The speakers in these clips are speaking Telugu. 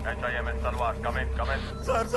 HIMS Talwar, come in. Sir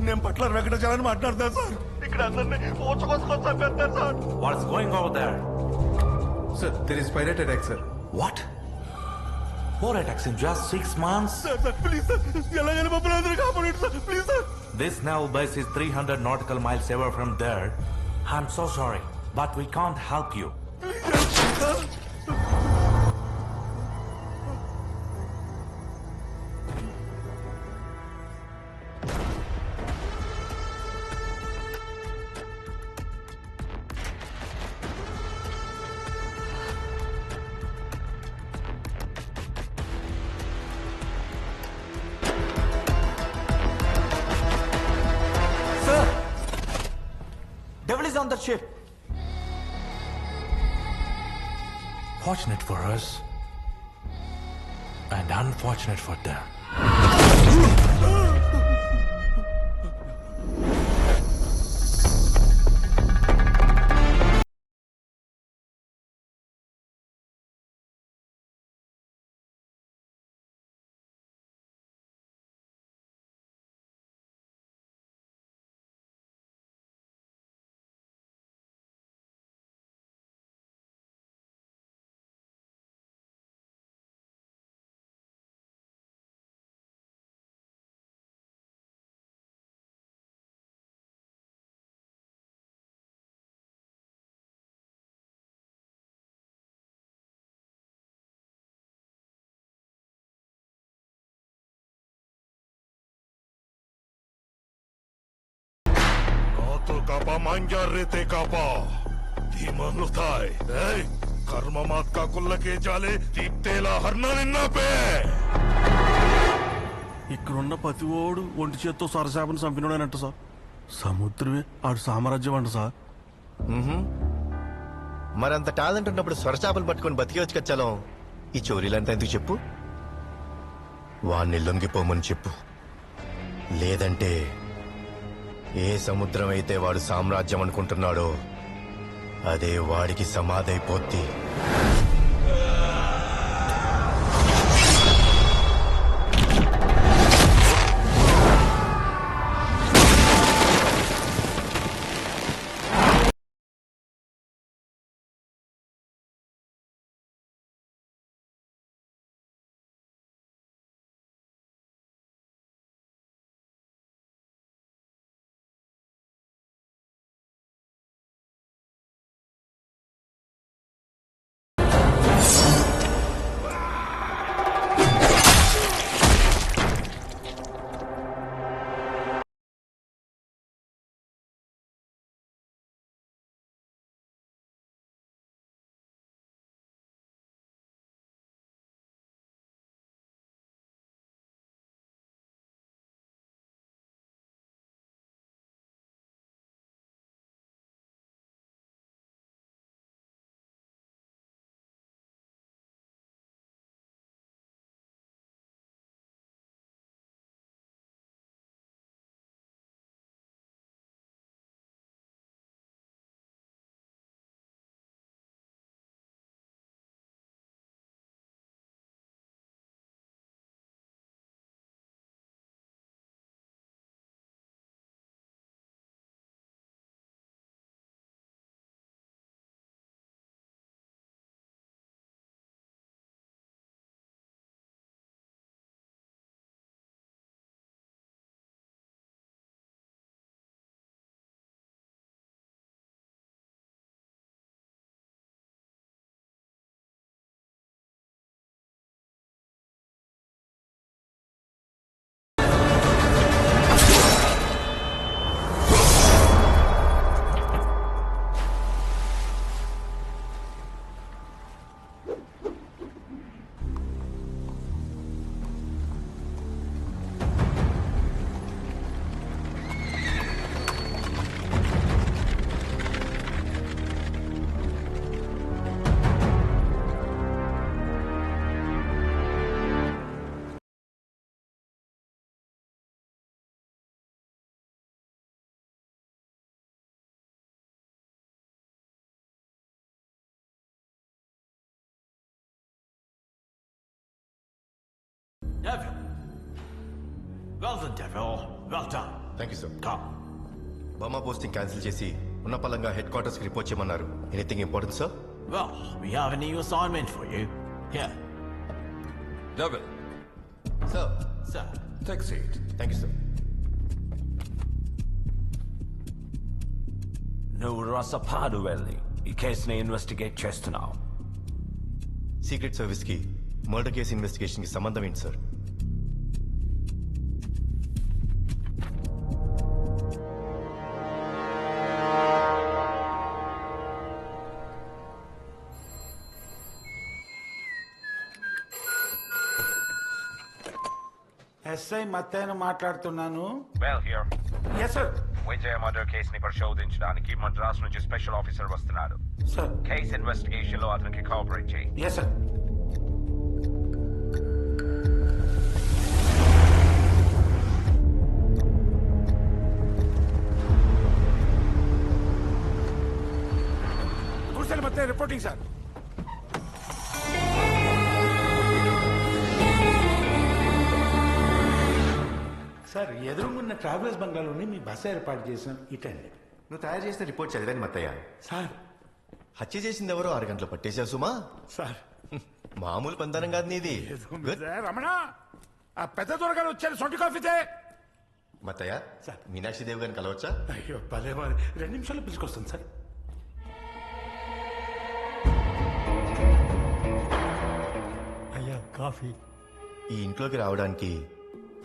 నేను పట్ల వెంకటాచలాన్ని మాట్లాడతాను సార్. ఇక్కడ అందరినీ ఊచకోసుకొని చంపేస్తారు sir. What's going over there? Sir, there is pirate attack, sir. What? 4 attacks in just 6 months? Sir please sir, ఎలాగైనా మమ్మల్ని అందరూ కాపాడండి sir, please sir. This naval base is 300 nautical miles away from there. I'm so sorry, but we can't help you. Devil is on that ship. Fortunate for us and unfortunate for them. कापा मांजा रेते कापा धीमान लुथाय ए कर्म मात का कुल्ल के जाले తీప్తేలా హర్నా నిన్నా పే. ఇక్కడున్న ప్రతి ఓడు ఒంటి చేత్తో సొరచేపను చంపినోడేనంట సార్. సముద్రమే ఆడు సామ్రాజ్యం అంట సార్. మరంత టాలెంట్ ఉన్నప్పుడు సొరచేపలు పట్టుకొని బతికేవచ్చు కచ్చాలం. ఈ చోరీలంతా ఎందుకు చెప్పు? వాణ్ణి లొంగిపోమని చెప్పు. లేదంటే ఏ సముద్రం అయితే వాడు సామ్రాజ్యం అనుకుంటున్నాడో అదే వాడికి సమాధైపోద్ది. Well done, Devil. Well done. Thank you sir. Come. Burma posting cancel చేసి ఉన్న పలంగా హెడ్ క్వార్టర్స్కి రిపోర్ట్ చేయమన్నారు. Anything important sir? Well, we have a new assignment for you. Here, Devil, sir. sir. take seat. Thank you sir. నువ్వు రసపాడు వెళ్ళి ఈ కేసుని ఇన్వెస్టిగేట్ చేస్తున్నావు. సీక్రెట్ సర్వీస్కి మర్డర్ కేసు ఇన్వెస్టిగేషన్కి సంబంధం ఏంటి సార్? ఎస్ఐ మత్తయ్యను మాట్లాడుతున్నాను. Well, here. Yes sir. Vijaya murder కేసుని పరిశోధించడానికి మద్రాస్ నుంచి స్పెషల్ ఆఫీసర్ వస్తున్నాడు. సార్. కేసు ఇన్వెస్టిగేషన్ లో అతనికి కోఆపరేట్ చేయి. Yes sir. కుర్సల్ మత్తయ్య రిపోర్టింగ్ సార్. సార్, ఎదురుగున్న ట్రావెలర్స్ బంగ్లాలోనే మీ బస్సు ఏర్పాటు చేసాం. ఇటండి. నువ్వు తయారు చేసిన రిపోర్ట్ చదివాను మత్తయ్య. సార్. హత్య చేసింది ఎవరో 6 గంటలు పట్టేశావు సుమా. సార్. మామూలు పందనం కాదు నీది. Good. రమణ, ఆ పెద్ద దొరగారు వచ్చారు. సొంటి కాఫీతే. మత్తయ్య సార్. మీనాక్షి దేవి గారిని కలవచ్చా? అయ్యో భలే వారు. 2 నిమిషాల్లో పిలుచుకొస్తాను సార్. అయ్యా కాఫీ. ఈ ఇంట్లోకి రావడానికి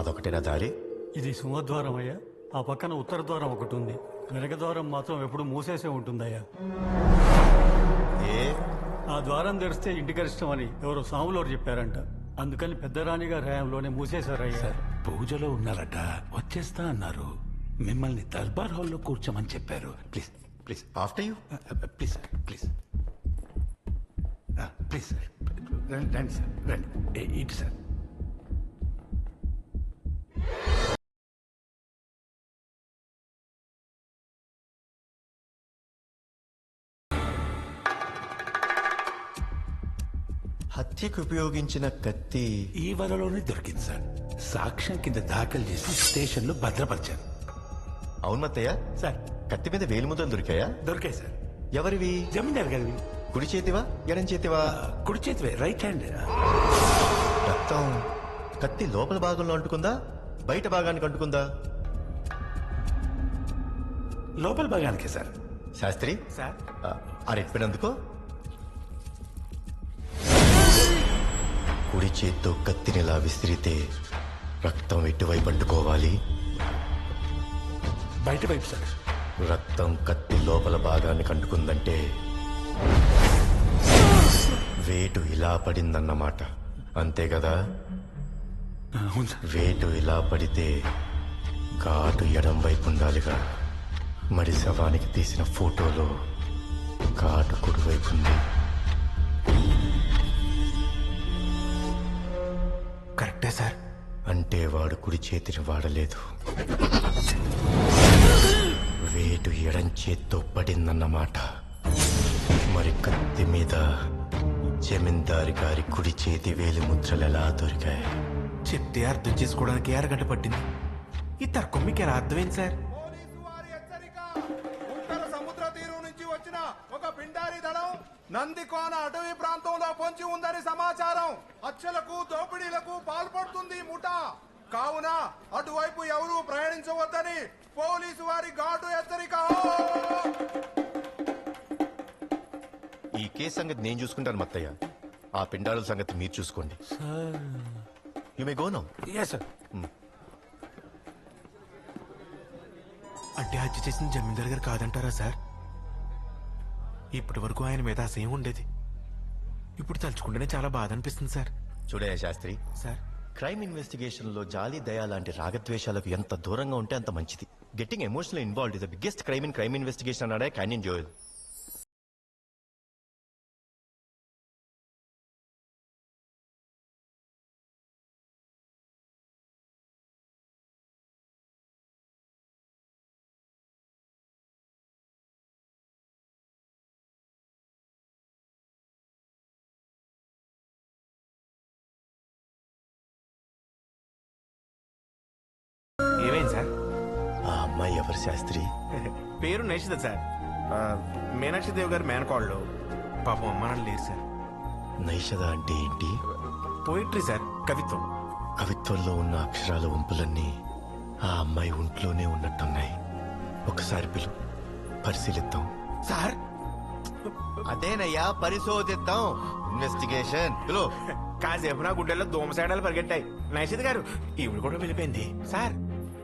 అదొకటేనా దారి? ఇది సింహద్వారం అయ్యా. ఆ పక్కన ఉత్తర ద్వారం ఒకటి ఉంది. వెనక ద్వారం మాత్రం ఎప్పుడు మూసేసే ఉంటుందయ్యా. ఏ ఆ ద్వారం తెరిస్తే ఇంటికరిష్టం అని ఎవరో సాములోరు చెప్పారంట. అందుకని పెద్ద రాణి గారి హయాంలోనే మూసేశారయ్యా. సార్, పూజలో ఉన్నారట, వచ్చేస్తా అన్నారు. మిమ్మల్ని దర్బార్ హాల్లో కూర్చోమని చెప్పారు. Please please after you. Please sir, please please sir. రండి రండి సార్, రండి. ఇటు సార్. హత్యకు ఉపయోగించిన కత్తి ఈ వరలోనే దొరికింది సార్. సాక్ష్యం కింద దాఖలు చేసి స్టేషన్లో భద్రపరిచారు. అవును మత్తయ్య. సార్. కత్తి మీద వేలిముద్రలు దొరికాయా? దొరికాయి సార్. ఎవరివి? జమీందార్ గారివి. కుడి చేతివా ఎడం చేతివా? కుడి చేతివే, రైట్ హ్యాండ్. రక్తం కత్తి లోపల భాగంలో అంటుకుందా బయట భాగానికి అంటుకుందా? లోపల భాగానికే సార్. శాస్త్రి సార్. ఆ రెప్పినందుకో. కుడి చేత్తో కత్తినిలా విసిరితే రక్తం ఎటువైపు అంటుకోవాలి? బయట వైపు సార్. రక్తం కత్తి లోపల భాగానికి అంటుకుందంటే వేటు ఇలా పడిందన్నమాట. అంతే కదా? అవును సార్. వేటు ఇలా పడితే ఘాటు ఎడం వైపు ఉండాలిగా. మరి శవానికి తీసిన ఫోటోలో ఘాటు కుడివైపు ఉంది. కరెక్టే సార్. అంటే వాడు కుడి చేతిని వాడలేదు, వేటు ఎడం చేత్తో పడిందన్నమాట. మరి కత్తి మీద జమీందారి గారి కుడి చేతి వేలి ముద్రలు ఎలా దొరికాయి? చెప్తే అర్థం చేసుకోవడానికి 6 గంట పట్టింది. ఈ తర్కం మీకు ఎలా అర్థమైంది సార్? ఉత్తర సముద్ర తీరు నుంచి వచ్చిన ఒక పిండారి దళం నందికోన అటవీ ప్రాంతంలో పొంచి ఉందని సమాచారం. హత్యలకు దోపిడీలకు పాల్పడుతుంది ముఠా. కావున అటువైపు ఎవరూ ప్రయాణించవద్దని పోలీసు వారి ఘాటు హెచ్చరిక. ఈ కేసు సంగతి నేను చూసుకుంటాను మత్తయ్య. ఆ పిండారుల సంగతి మీరు చూసుకోండి. You may go now. Yes sir. అంటే హత్య చేసిన జమీందార్ గారు కాదంటారా సార్? ఇప్పటి వరకు ఆయన మీద అసహ్యం ఉండేది. ఇప్పుడు తలుచుకుంటేనే చాలా బాధ అనిపిస్తుంది సార్. చూడయ్య శాస్త్రి, సార్, క్రైమ్ ఇన్వెస్టిగేషన్ లో జాలి దయ లాంటి రాగద్వేషాలకు ఎంత దూరంగా ఉంటే అంత మంచిది. Getting emotional involved is the biggest crime investigation అన్నాడే క్యానియన్ జోయల్. ఎవరు శాస్త్రి? పేరు నైషిత సార్. మీనాక్షి దేవి గారు మేనకోళ్ళు. పాపం అమ్మ నాన్న లేరు సార్. నైషద అంటే ఏంటి? పోయిట్రీ సార్, కవిత్వం. కవిత్వంలో ఉన్న అక్షరాల వంపులన్నీ ఆ అమ్మాయి ఒంట్లోనే ఉన్నట్టున్నాయి. ఒకసారి పిలు, పరిశీలిద్దాం. సార్ అదేనయ్యా, పరిశోధిద్దాం. ఇన్వెస్టిగేషన్ పిలు. కాసేపు నా గుండెల్లో దోమసాడాలు పరిగెట్టాయి. నైషిత గారు ఈవిడ కూడా వెళ్ళిపోయింది సార్.